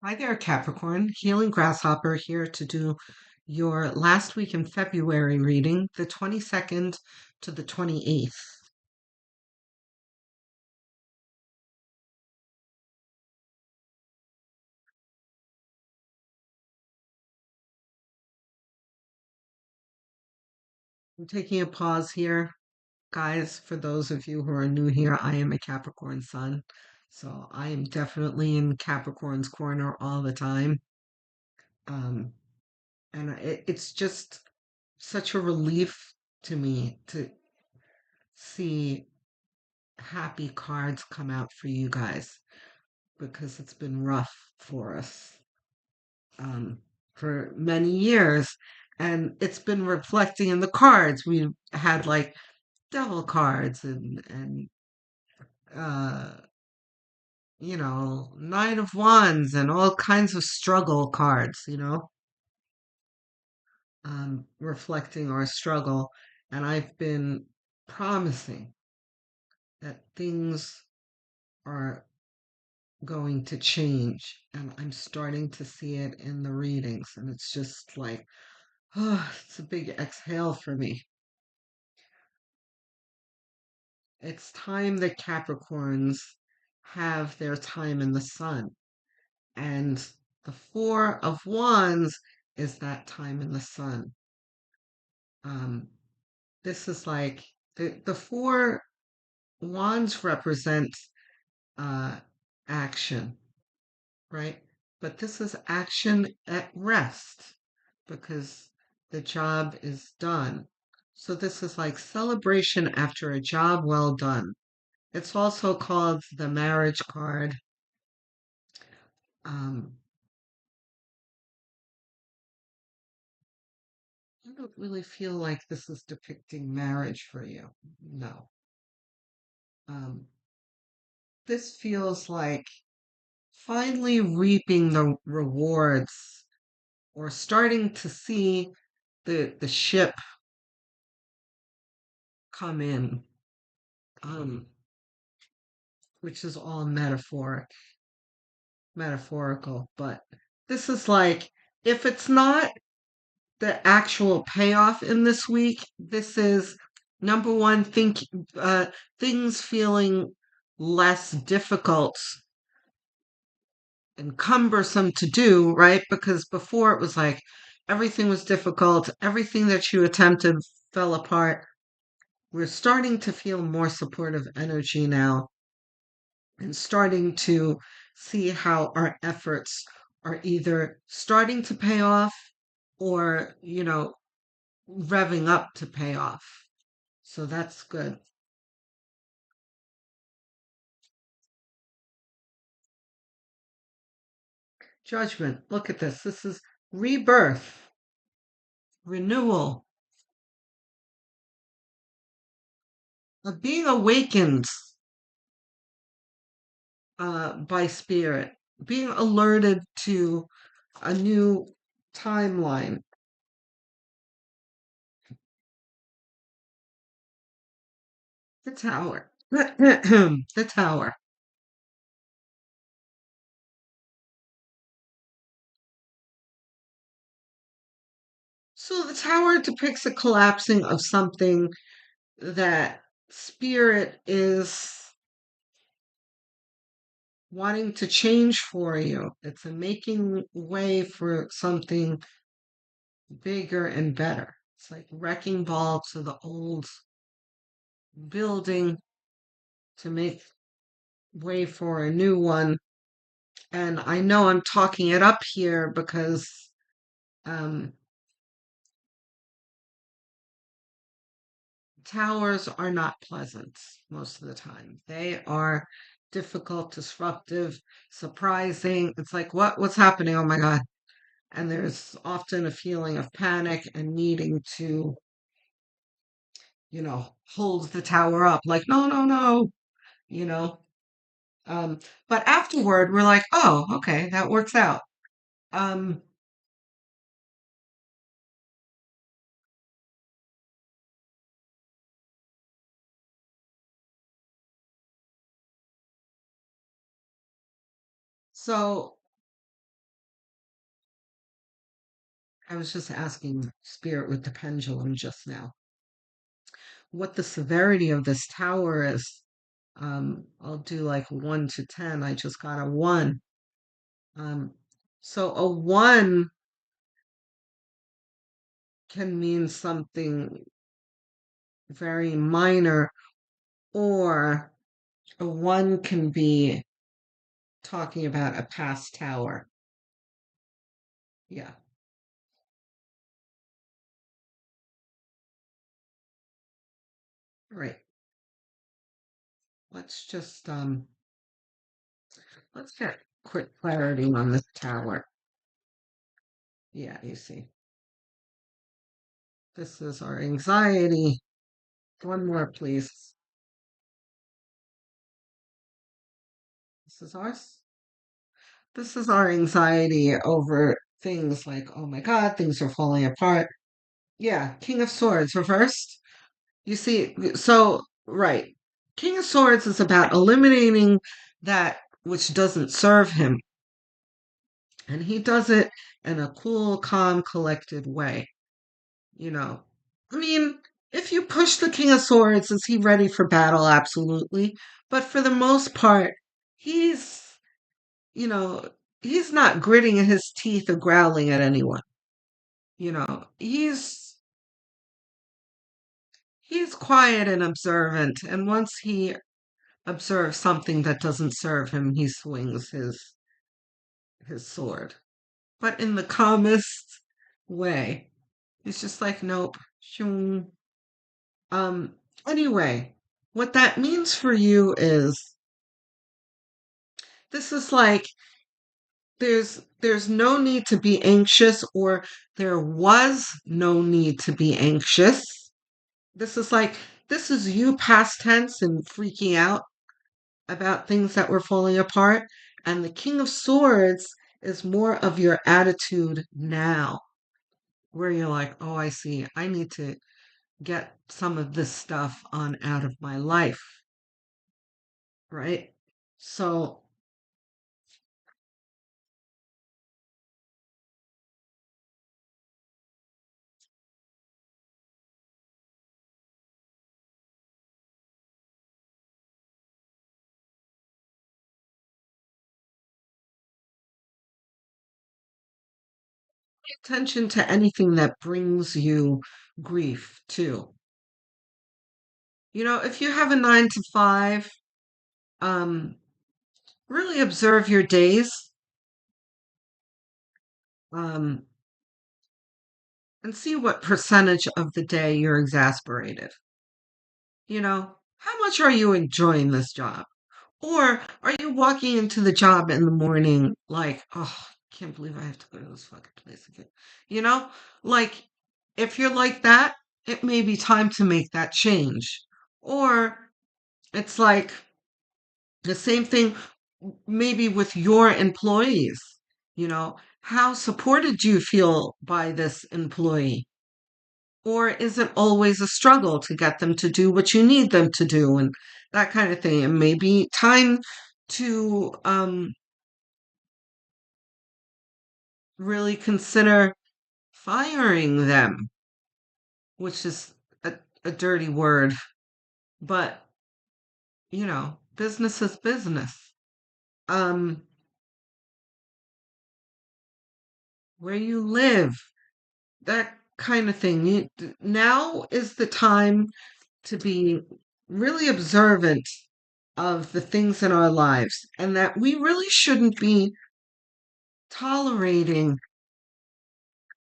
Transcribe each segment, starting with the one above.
Hi there, Capricorn. Healing Grasshopper here to do your last week in February reading, the 22nd to the 28th. I'm taking a pause here. Guys, for those of you who are new here, I am a Capricorn Sun. So I am definitely in Capricorn's corner all the time. Um, and it's just such a relief to me to see happy cards come out for you guys because it's been rough for us um, for many years. And it's been reflecting in the cards. We had like devil cards and uh, Nine of Wands and all kinds of struggle cards, reflecting our struggle. And I've been promising that things are going to change. And I'm starting to see it in the readings. And it's just like, oh, it's a big exhale for me. It's time that Capricorns have their time in the sun. And the Four of Wands is that time in the sun. Um, this is like the Four Wands represent uh, action, right? But this is action at rest because the job is done. So this is like celebration after a job well done. It's also called the marriage card. Um, I don't really feel like this is depicting marriage for you. No. Um, this feels like finally reaping the rewards or starting to see the ship come in, um, which is all metaphorical. But this is like, if it's not the actual payoff in this week, this is number one, uh, things feeling less difficult and cumbersome to do, right? Because before it was like everything was difficult, everything that you attempted fell apart. We're starting to feel more supportive energy now and starting to see how our efforts are either starting to pay off or, revving up to pay off. So that's good. Judgment. Look at this. This is rebirth, renewal, being awakened by spirit, being alerted to a new timeline. The tower. The tower. So the tower depicts a collapsing of something that spirit is wanting to change for you. It's a making way for something bigger and better. It's like wrecking ball to the old building to make way for a new one. And I know I'm talking it up here because um, towers are not pleasant most of the time. They are difficult, disruptive, surprising. It's like, what's happening? Oh my God. And there's often a feeling of panic and needing to, hold the tower up. Like, no, no, no, you know. Um, but afterward, we're like, oh, okay, that works out. Um, so I was just asking Spirit with the pendulum just now what the severity of this tower is. I'll do like 1 to 10. I just got a 1. Um, so a 1 can mean something very minor, or a 1 can be talking about a past tower. Yeah, right. Let's just let's get quick clarity on this tower. Yeah, you see. This is our anxiety. One more, please. This is ours. This is our anxiety over things like, oh my God, things are falling apart. Yeah, King of Swords reversed. You see, so, right. King of Swords is about eliminating that which doesn't serve him. And he does it in a cool, calm, collected way. You know, I mean, if you push the King of Swords, is he ready for battle? Absolutely. But for the most part, he's, you know, he's not gritting his teeth or growling at anyone. He's quiet and observant, and once he observes something that doesn't serve him, he swings his sword. But in the calmest way. He's just like, nope. Shung. Um, anyway, what that means for you is this is like there's no need to be anxious, or there was no need to be anxious. This is like this is you past tense and freaking out about things that were falling apart, and the King of Swords is more of your attitude now, where you're like, "Oh, I see. I need to get some of this stuff on out of my life." Right? So pay attention to anything that brings you grief too. If you have a 9 to 5, um, really observe your days, um, and see what percentage of the day you're exasperated. How much are you enjoying this job? Or are you walking into the job in the morning like, oh, can't believe I have to go to this fucking place again? You know, like if you're like that, it may be time to make that change. Or it's like the same thing maybe with your employees. How supported do you feel by this employee? Or is it always a struggle to get them to do what you need them to do and that kind of thing? And maybe time to really consider firing them, which is a dirty word, but business is business. Um, where you live, that kind of thing. Now is the time to be really observant of the things in our lives, and that we really shouldn't be tolerating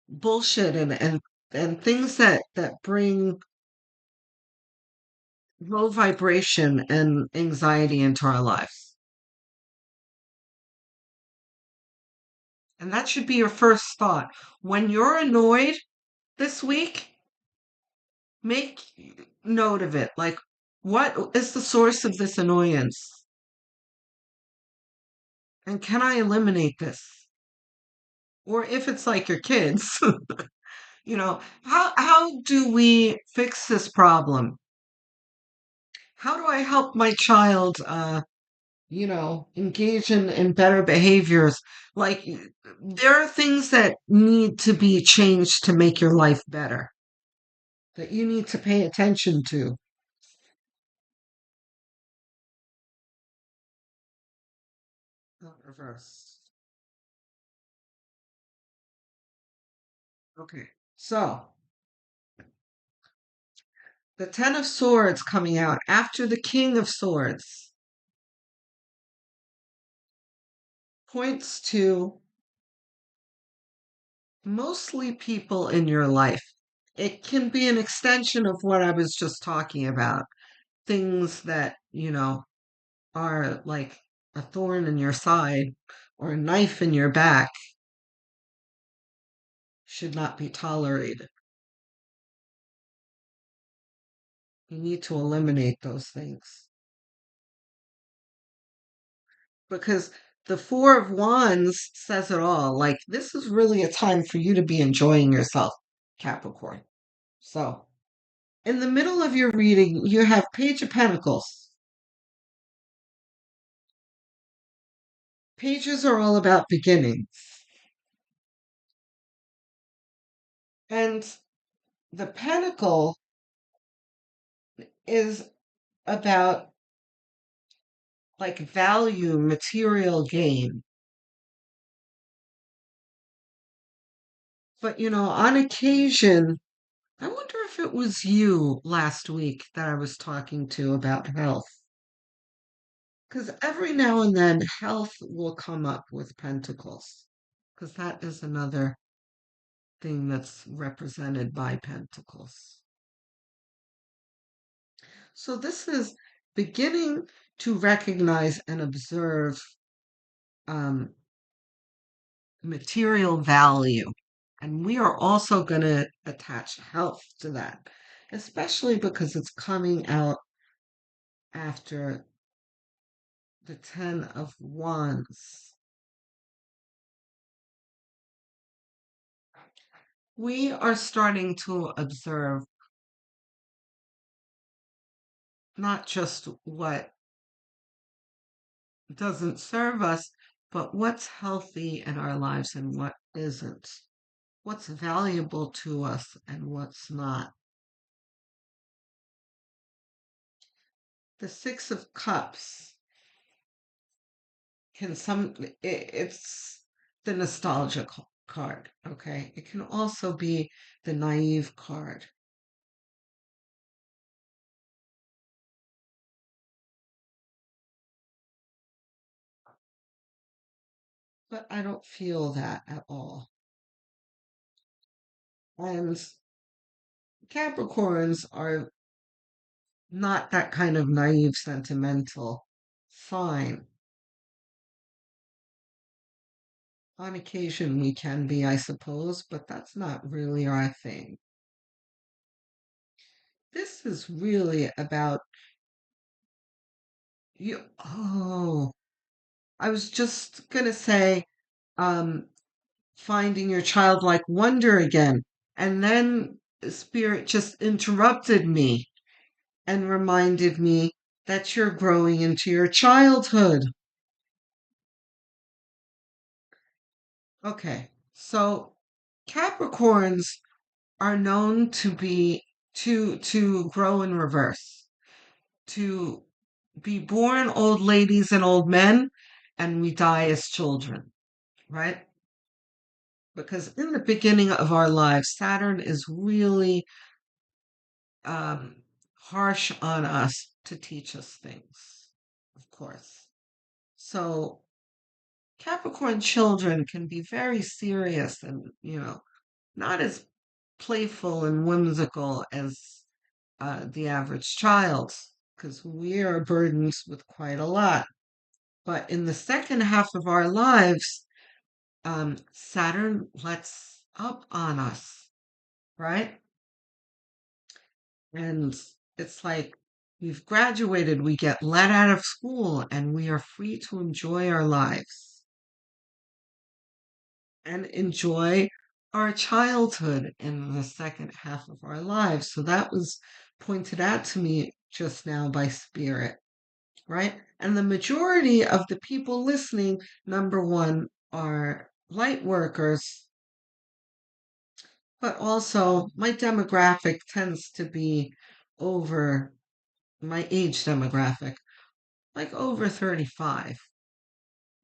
bullshit and things that bring low vibration and anxiety into our lives. And that should be your first thought. When you're annoyed this week, make note of it. Like, what is the source of this annoyance? And can I eliminate this? Or if it's like your kids, how do we fix this problem? How do I help my child engage in better behaviors. Like, there are things that need to be changed to make your life better, that you need to pay attention to. Reverse. Okay. So, the Ten of Swords coming out after the King of Swords points to mostly people in your life. It can be an extension of what I was just talking about. Things that, are like a thorn in your side or a knife in your back should not be tolerated. You need to eliminate those things because the Four of Wands says it all. Like, this is really a time for you to be enjoying yourself, Capricorn. So, in the middle of your reading, you have Page of Pentacles. Pages are all about beginnings. And the Pentacle is about like value, material gain. But on occasion, I wonder if it was you last week that I was talking to about health. Because every now and then, health will come up with pentacles. Because that is another thing that's represented by pentacles. So this is beginning to recognize and observe um, material value. And we are also going to attach health to that, especially because it's coming out after the Ten of Wands. We are starting to observe not just what doesn't serve us, but what's healthy in our lives and what isn't. What's valuable to us and what's not. The Six of Cups it's the nostalgia card, okay? It can also be the naive card. But I don't feel that at all. And Capricorns are not that kind of naive, sentimental sign. On occasion, we can be, I suppose, but that's not really our thing. This is really about you. Oh, I was just gonna say, um, finding your childlike wonder again. And then Spirit just interrupted me and reminded me that you're growing into your childhood. Okay, so Capricorns are known to grow in reverse, to be born old ladies and old men, and we die as children, right? Because in the beginning of our lives, Saturn is really um, harsh on us to teach us things, of course. So Capricorn children can be very serious and, not as playful and whimsical as the average child, because we are burdened with quite a lot. But in the second half of our lives, Saturn lets up on us, right? And it's like we've graduated, we get let out of school, and we are free to enjoy our lives and enjoy our childhood in the second half of our lives. So that was pointed out to me just now by Spirit. right? And the majority of the people listening, number one, are light workers, but also my demographic tends to be over my age demographic, like over 35,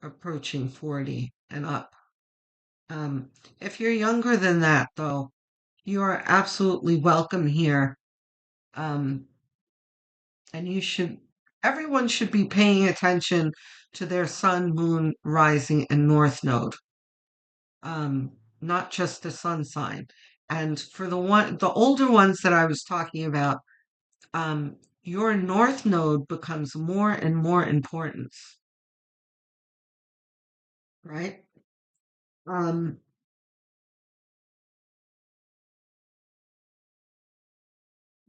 approaching 40 and up. Um, if you're younger than that, though, you are absolutely welcome here. Um, and everyone should be paying attention to their sun, moon, rising, and north node, not just the sun sign. And for the older ones that I was talking about, your north node becomes more and more important, right? Um,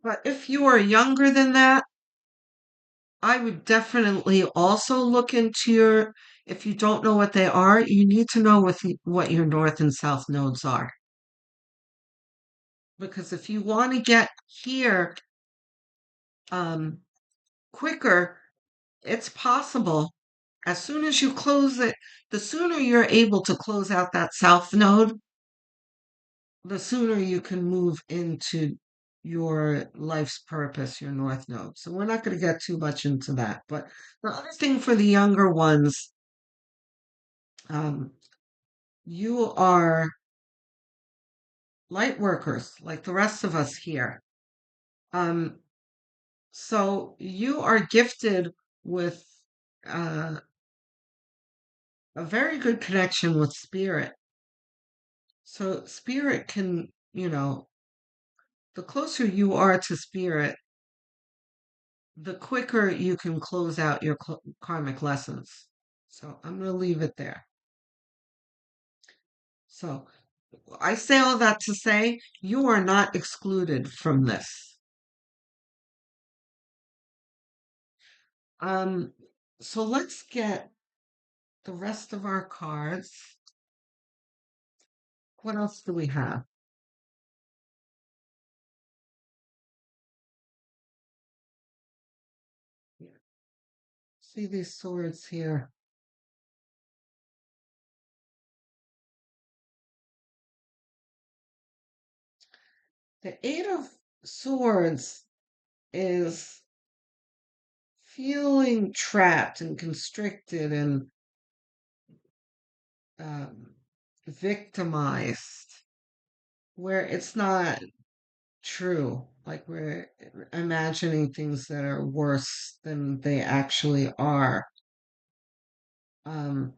but if you are younger than that, I would definitely also look into if you don't know what they are, you need to know what your north and south nodes are. Because if you want to get here um, quicker, it's possible. As soon as you close it, the sooner you're able to close out that south node, the sooner you can move into your life's purpose, your north node. So we're not going to get too much into that. But the other thing for the younger ones, um, you are light workers like the rest of us here. Um, so you are gifted with uh, a very good connection with spirit. So spirit can, the closer you are to spirit, the quicker you can close out your karmic lessons. So I'm going to leave it there. So I say all that to say you are not excluded from this. Um, so let's get the rest of our cards. What else do we have? See these swords here. The Eight of Swords is feeling trapped and constricted and um, victimized, where it's not true. Like we're imagining things that are worse than they actually are. Um,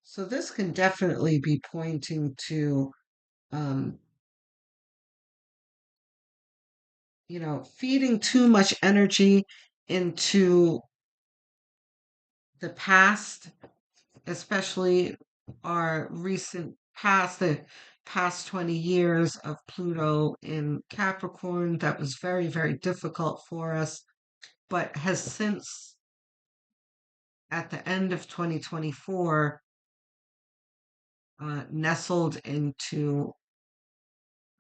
so this can definitely be pointing to, um, feeding too much energy into the past, especially our recent past, the past 20 years of Pluto in Capricorn. That was very, very difficult for us, but has since, at the end of 2024, nestled into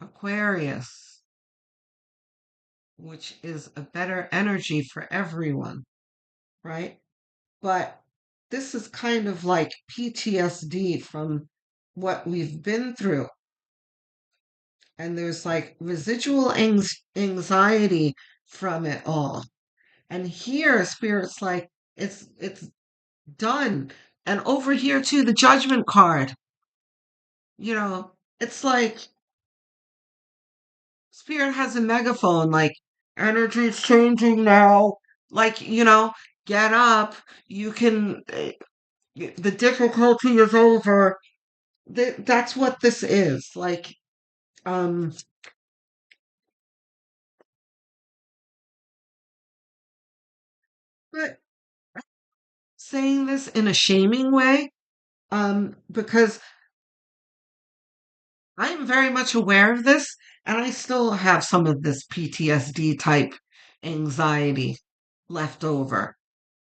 Aquarius, which is a better energy for everyone, right? But this is kind of like PTSD from what we've been through. And there's like residual anxiety from it all. And here, Spirit's like, it's done. And over here too, the judgment card. You know, it's like Spirit has a megaphone, like energy's changing now. Like, get up. You can. The difficulty is over. That's what this is. Like, um, but saying this in a shaming way, because I'm very much aware of this, and I still have some of this PTSD type anxiety left over.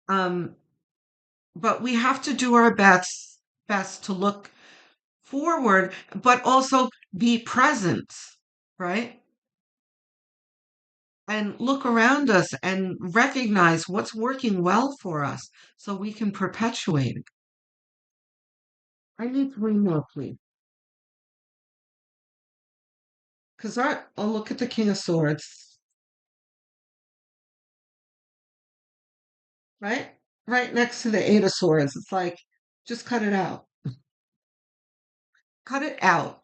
Um, but we have to do our best to look forward, but also be present, right? and look around us and recognize what's working well for us so we can perpetuate it. I need three more, please. Because I'll look at the King of Swords, right? Right next to the Eight of Swords. It's like, just cut it out. Cut it out.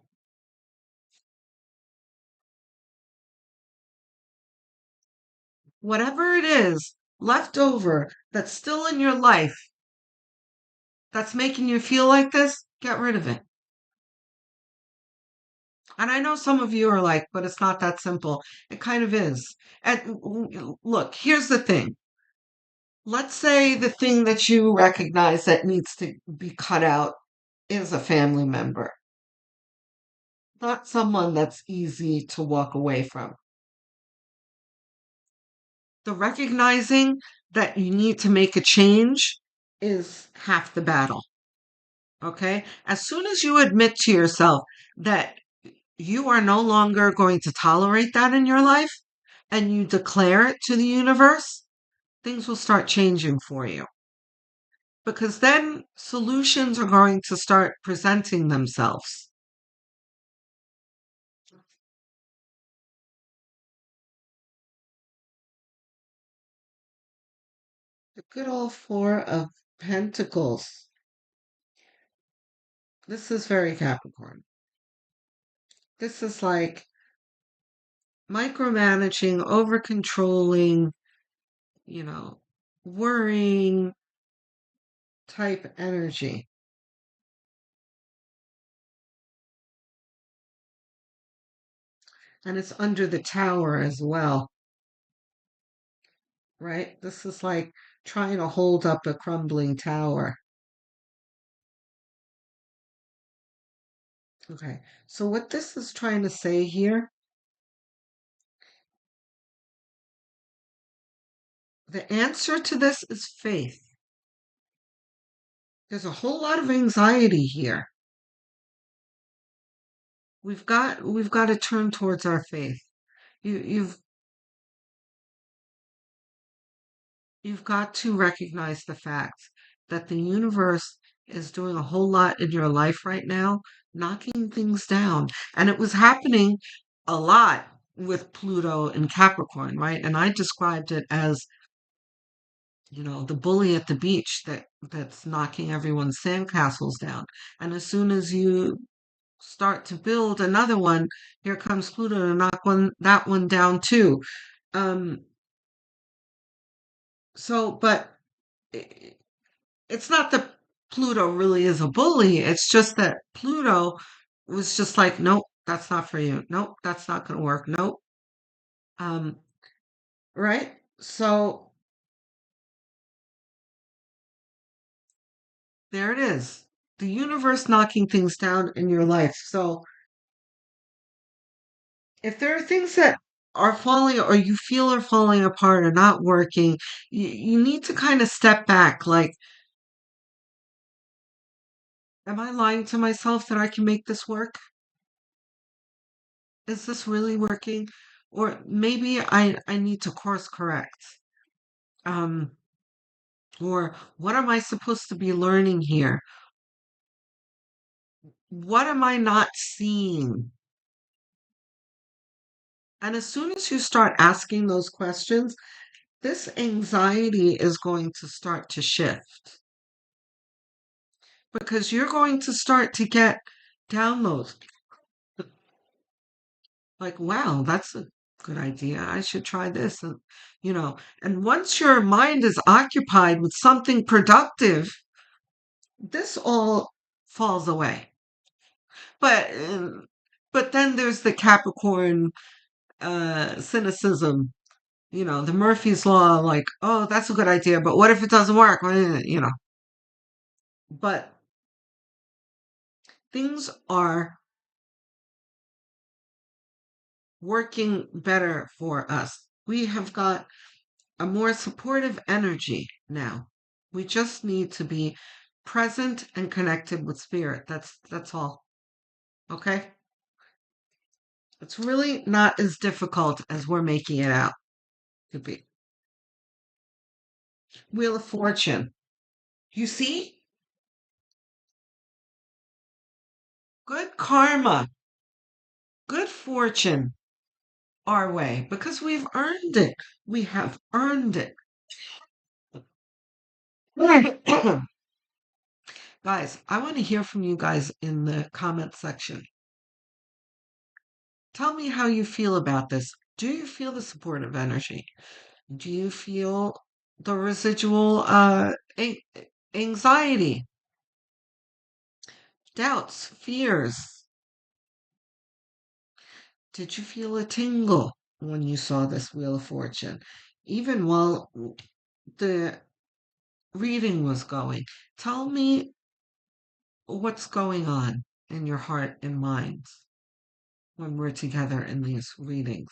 Whatever it is left over that's still in your life that's making you feel like this, get rid of it. And I know some of you are like, but it's not that simple. It kind of is. And look, here's the thing. Let's say the thing that you recognize that needs to be cut out is a family member, not someone that's easy to walk away from. The recognizing that you need to make a change is half the battle. Okay? As soon as you admit to yourself that you are no longer going to tolerate that in your life and you declare it to the universe, things will start changing for you. Because then solutions are going to start presenting themselves. The good old Four of Pentacles. This is very Capricorn. This is like micromanaging, over controlling, you know, worrying type energy. And it's under the tower as well, right? This is like trying to hold up a crumbling tower. Okay, so what this is trying to say here, the answer to this is faith. There's a whole lot of anxiety here. We've got to turn towards our faith. You've you've got to recognize the fact that the universe is doing a whole lot in your life right now, knocking things down. And it was happening a lot with Pluto and Capricorn, right? And I described it as, the bully at the beach that's knocking everyone's sandcastles down. And as soon as you start to build another one, here comes Pluto to knock that one down too. Um, but it's not that Pluto really is a bully. It's just that Pluto was just like, nope, that's not for you. Nope, that's not going to work. Nope. Um, right? So there it is. The universe knocking things down in your life. So if there are things that are falling or you feel are falling apart or not working, you need to kind of step back. Like, am I lying to myself that I can make this work? Is this really working? Or maybe I need to course correct. Um, or what am I supposed to be learning here? What am I not seeing? And as soon as you start asking those questions, this anxiety is going to start to shift because you're going to start to get downloads like, wow, that's a good idea. I should try this. And once your mind is occupied with something productive, this all falls away. But but then there's the Capricorn cynicism, the Murphy's Law, like, oh, that's a good idea, but what if it doesn't work? But things are working better for us. We have got a more supportive energy now. We just need to be present and connected with spirit. That's all. Okay? It's really not as difficult as we're making it out. Could be Wheel of Fortune. You see? Good karma, good fortune our way because we've earned it. We have earned it. Guys, I want to hear from you guys in the comment section. Tell me how you feel about this. Do you feel the supportive energy? Do you feel the residual anxiety, doubts, fears? Did you feel a tingle when you saw this Wheel of Fortune? Even while the reading was going, tell me what's going on in your heart and mind when we're together in these readings.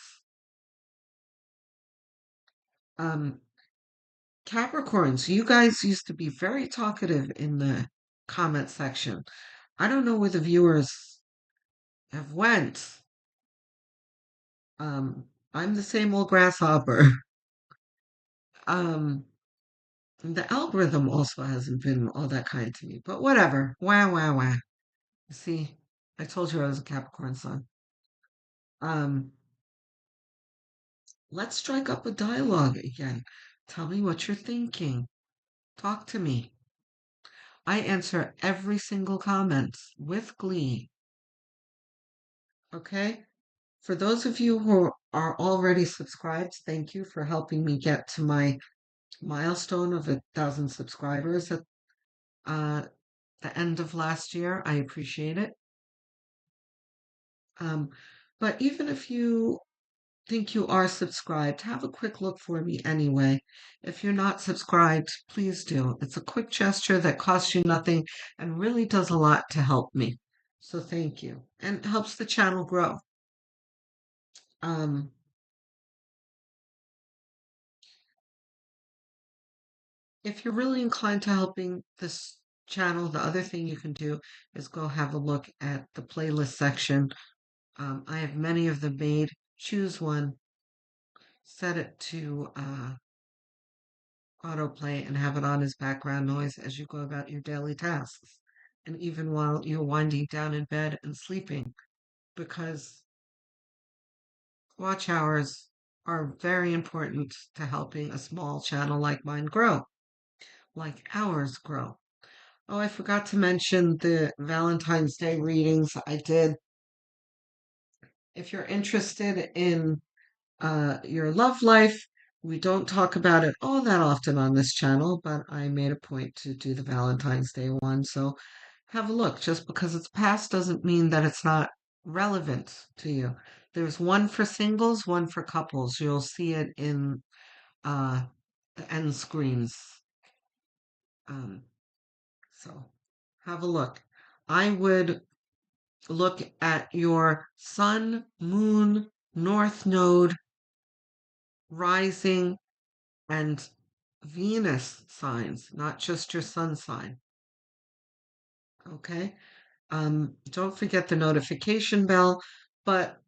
Um, Capricorns, you guys used to be very talkative in the comment section. I don't know where the viewers have went. Um, I'm the same old grasshopper. Um, the algorithm also hasn't been all that kind to me, but whatever. Wah, wah, wah. You see, I told you I was a Capricorn sun. Um, let's strike up a dialogue again. Tell me what you're thinking. Talk to me. I answer every single comment with glee. Okay? For those of you who are already subscribed, thank you for helping me get to my milestone of 1,000 subscribers at uh, the end of last year. I appreciate it. Um, but even if you think you are subscribed, have a quick look for me anyway. If you're not subscribed, please do. It's a quick gesture that costs you nothing and really does a lot to help me. So thank you. And helps the channel grow. Um, if you're really inclined to helping this channel, the other thing you can do is go have a look at the playlist section. I have many of them made. Choose one, set it to autoplay, and have it on as background noise as you go about your daily tasks. And even while you're winding down in bed and sleeping, because watch hours are very important to helping a small channel like mine grow, like ours grow. Oh, I forgot to mention the Valentine's Day readings I did. If you're interested in your love life, we don't talk about it all that often on this channel, but I made a point to do the Valentine's Day one. So have a look. Just because it's past doesn't mean that it's not relevant to you. There's one for singles, one for couples. You'll see it in uh, the end screens. Um, so have a look. I would look at your sun, moon, north node, rising, and Venus signs, not just your sun sign. Okay? Don't forget the notification bell, but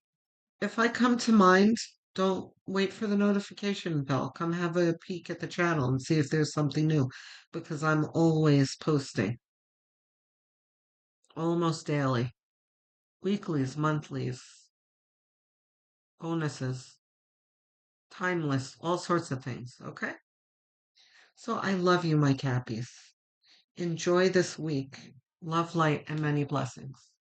if I come to mind, don't wait for the notification bell. Come have a peek at the channel and see if there's something new because I'm always posting almost daily, weeklies, monthlies, bonuses, timeless, all sorts of things. Okay? So I love you, my Cappies. Enjoy this week. Love, light, and many blessings.